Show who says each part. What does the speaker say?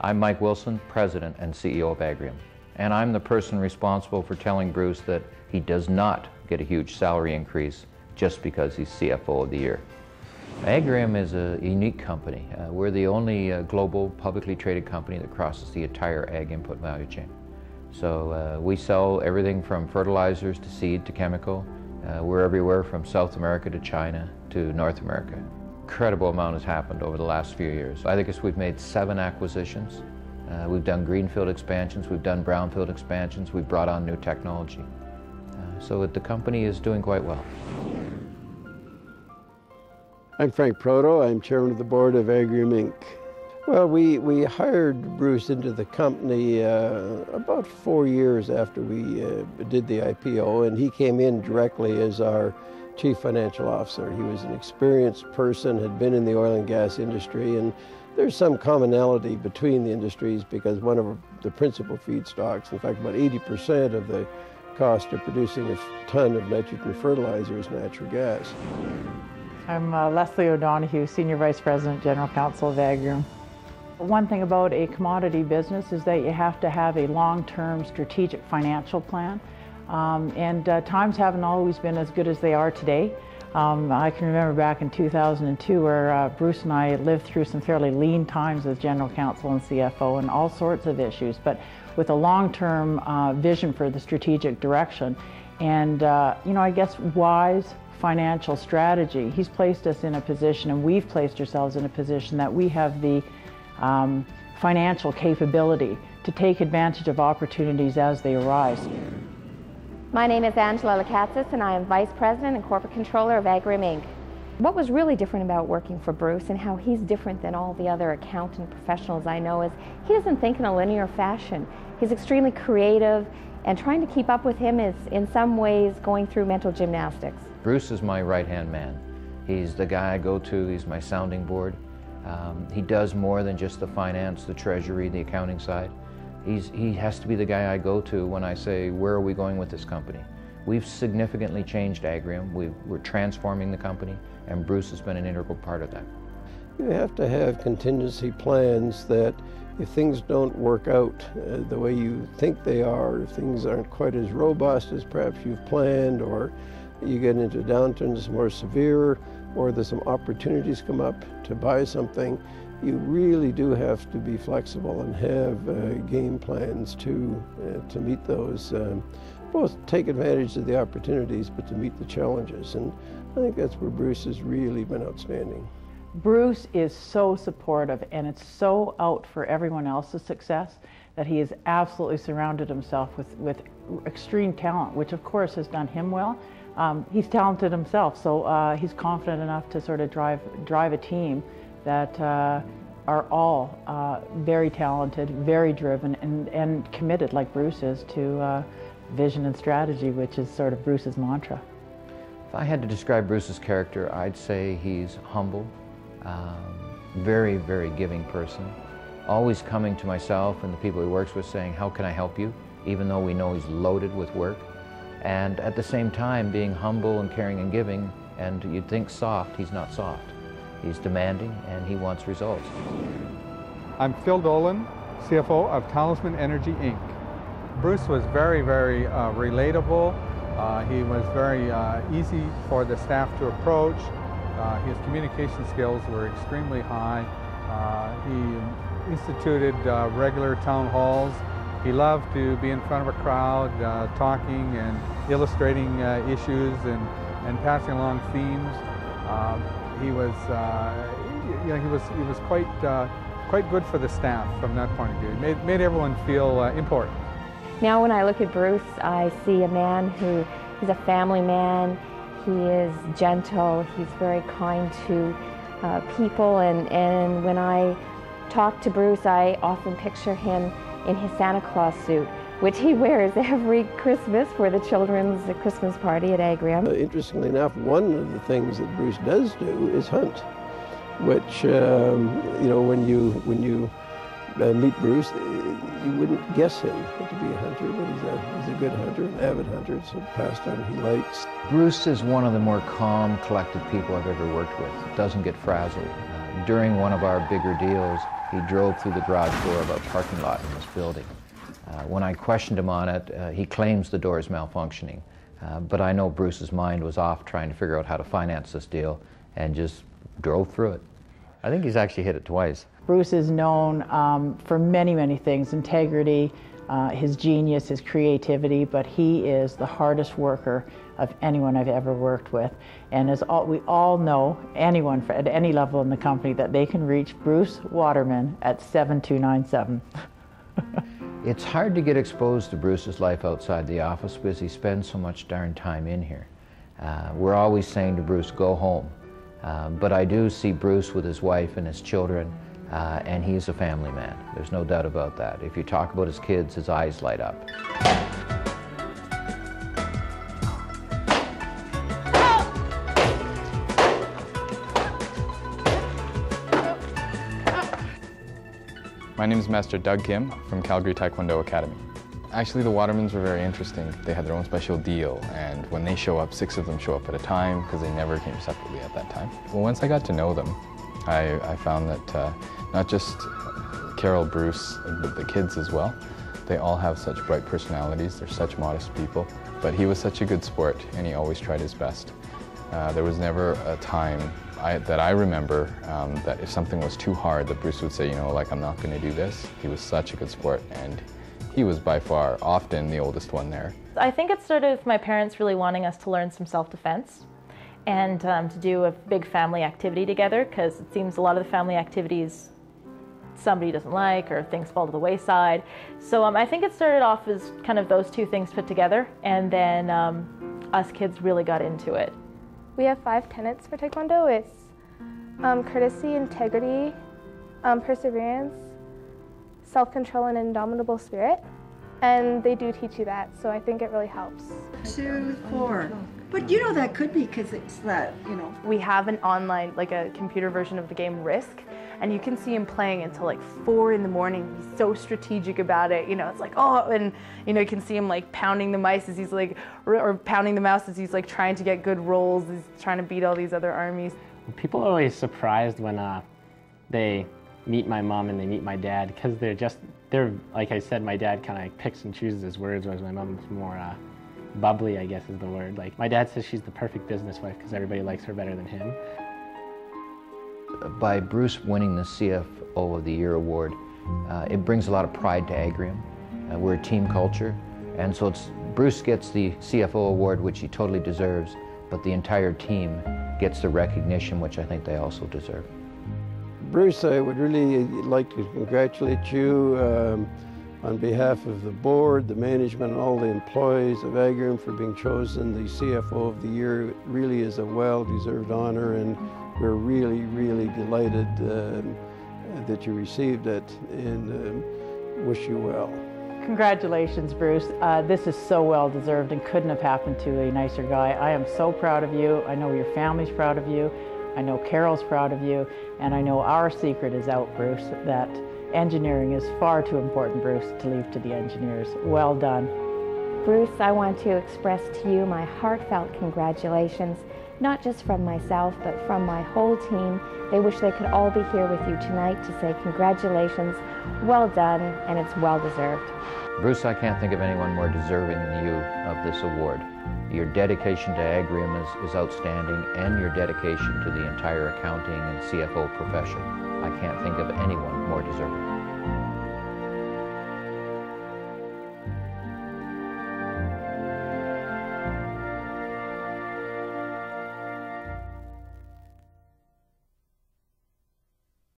Speaker 1: I'm Mike Wilson, President and CEO of Agrium, and I'm the person responsible for telling Bruce that he does not get a huge salary increase just because he's CFO of the year. Agrium is a unique company. We're the only global publicly traded company that crosses the entire ag input value chain. So we sell everything from fertilizers to seed to chemical. We're everywhere from South America to China to North America. Incredible amount has happened over the last few years. I think we've made 7 acquisitions. We've done greenfield expansions, we've done brownfield expansions, we've brought on new technology. So the company is doing quite well.
Speaker 2: I'm Frank Proto. I'm chairman of the board of Agrium Inc. Well, we hired Bruce into the company about 4 years after we did the IPO, and he came in directly as our Chief Financial Officer. He was an experienced person, had been in the oil and gas industry, and there's some commonality between the industries because one of the principal feedstocks, in fact about 80% of the cost of producing a ton of nitrogen fertilizer is natural gas.
Speaker 3: I'm Leslie O'Donoghue, Senior Vice President, General Counsel of Agrium. One thing about a commodity business is that you have to have a long-term strategic financial plan. Times haven't always been as good as they are today. I can remember back in 2002 where Bruce and I lived through some fairly lean times as General Counsel and CFO and all sorts of issues, but with a long-term vision for the strategic direction and, I guess, wise financial strategy. He's placed us in a position, and we've placed ourselves in a position that we have the financial capability to take advantage of opportunities as they arise.
Speaker 4: My name is Angela Lakatzis, and I am Vice President and Corporate Controller of Agrium Inc. What was really different about working for Bruce and how he's different than all the other accountant professionals I know is he doesn't think in a linear fashion. He's extremely creative, and trying to keep up with him is in some ways going through mental gymnastics.
Speaker 1: Bruce is my right-hand man. He's the guy I go to, he's my sounding board. He does more than just the finance, the treasury, the accounting side. He has to be the guy I go to when I say, where are we going with this company? We've significantly changed Agrium. We're transforming the company, and Bruce has been an integral part of that.
Speaker 2: You have to have contingency plans that if things don't work out the way you think they are, if things aren't quite as robust as perhaps you've planned, or you get into downturns more severe, or there's some opportunities come up to buy something, you really do have to be flexible and have game plans to meet those, both take advantage of the opportunities, but to meet the challenges. And I think that's where Bruce has really been outstanding.
Speaker 3: Bruce is so supportive, and it's so out for everyone else's success that he has absolutely surrounded himself with extreme talent, which of course has done him well. He's talented himself, so he's confident enough to sort of drive a team that are all very talented, very driven, and committed, like Bruce is, to vision and strategy, which is sort of Bruce's mantra.
Speaker 1: If I had to describe Bruce's character, I'd say he's humble, very, very giving person, always coming to myself and the people he works with saying, how can I help you? Even though we know he's loaded with work. And at the same time being humble and caring and giving, and you'd think soft, he's not soft. He's demanding and he wants results.
Speaker 5: I'm Phil Dolan, CFO of Talisman Energy Inc. Bruce was very, very relatable. He was very easy for the staff to approach. His communication skills were extremely high. He instituted regular town halls. He loved to be in front of a crowd, talking and illustrating issues and passing along themes. He was, he was quite good for the staff from that point of view. It made everyone feel important.
Speaker 4: Now when I look at Bruce, I see a man who is a family man. He is gentle. He's very kind to people. And when I talk to Bruce, I often picture him in his Santa Claus suit, which he wears every Christmas for the children's Christmas party at Agrium.
Speaker 2: Interestingly enough, one of the things that Bruce does do is hunt, which, when you meet Bruce, you wouldn't guess him to be a hunter, but he's a good hunter, an avid hunter. It's a pastime he likes.
Speaker 1: Bruce is one of the more calm, collected people I've ever worked with. Doesn't get frazzled. During one of our bigger deals, he drove through the garage door of a parking lot in this building. When I questioned him on it, he claims the door is malfunctioning. But I know Bruce's mind was off trying to figure out how to finance this deal and just drove through it. I think he's actually hit it twice.
Speaker 3: Bruce is known for many, many things: integrity, his genius, his creativity, but he is the hardest worker of anyone I've ever worked with. And as we all know, anyone at any level in the company, that they can reach Bruce Waterman at 7297.
Speaker 1: It's hard to get exposed to Bruce's life outside the office because he spends so much darn time in here. We're always saying to Bruce, go home. But I do see Bruce with his wife and his children, and he's a family man. There's no doubt about that. If you talk about his kids, his eyes light up.
Speaker 6: My name is Master Doug Kim from Calgary Taekwondo Academy. Actually, the Watermans were very interesting. They had their own special deal, and when they show up, 6 of them show up at a time because they never came separately at that time. Well, once I got to know them, I found that not just Carol, Bruce, but the kids as well, they all have such bright personalities. They're such modest people, but he was such a good sport, and he always tried his best. There was never a time that I remember that if something was too hard, that Bruce would say, you know, like, I'm not going to do this. He was such a good sport, and he was by far often the oldest one there.
Speaker 7: I think it started with my parents really wanting us to learn some self-defense and to do a big family activity together, because it seems a lot of the family activities somebody doesn't like or things fall to the wayside. So I think it started off as kind of those two things put together, and then us kids really got into it.
Speaker 8: We have 5 tenets for Taekwondo. It's courtesy, integrity, perseverance, self-control, and indomitable spirit. And they do teach you that, so I think it really helps.
Speaker 9: 2, 4. But you know that could be because it's that, you know.
Speaker 10: We have an online, like a computer version of the game Risk, and you can see him playing until like 4 in the morning. He's so strategic about it, you know, it's like, oh, and you know, you can see him like pounding the mice as he's like, or pounding the mouse as he's like trying to get good rolls, he's trying to beat all these other armies.
Speaker 11: People are always surprised when they meet my mom and they meet my dad, because they're, like I said, my dad kind of picks and chooses his words, whereas my mom's more bubbly, I guess is the word. Like, my dad says she's the perfect business wife because everybody likes her better than him.
Speaker 1: By Bruce winning the CFO of the Year award, it brings a lot of pride to Agrium. We're a team culture, and so Bruce gets the CFO award, which he totally deserves, but the entire team gets the recognition, which I think they also deserve.
Speaker 2: Bruce, I would really like to congratulate you on behalf of the board, the management, and all the employees of Agrium for being chosen the CFO of the Year. It really is a well-deserved honor, and we're really, really delighted that you received it, and wish you well.
Speaker 3: Congratulations, Bruce. This is so well-deserved and couldn't have happened to a nicer guy. I am so proud of you. I know your family's proud of you. I know Carol's proud of you, and I know our secret is out, Bruce, that engineering is far too important, Bruce, to leave to the engineers. Well done.
Speaker 4: Bruce, I want to express to you my heartfelt congratulations, not just from myself, but from my whole team. They wish they could all be here with you tonight to say congratulations, well done, and it's well deserved.
Speaker 1: Bruce, I can't think of anyone more deserving than you of this award. Your dedication to Agrium is outstanding, and your dedication to the entire accounting and CFO profession. I can't think of anyone more deserving.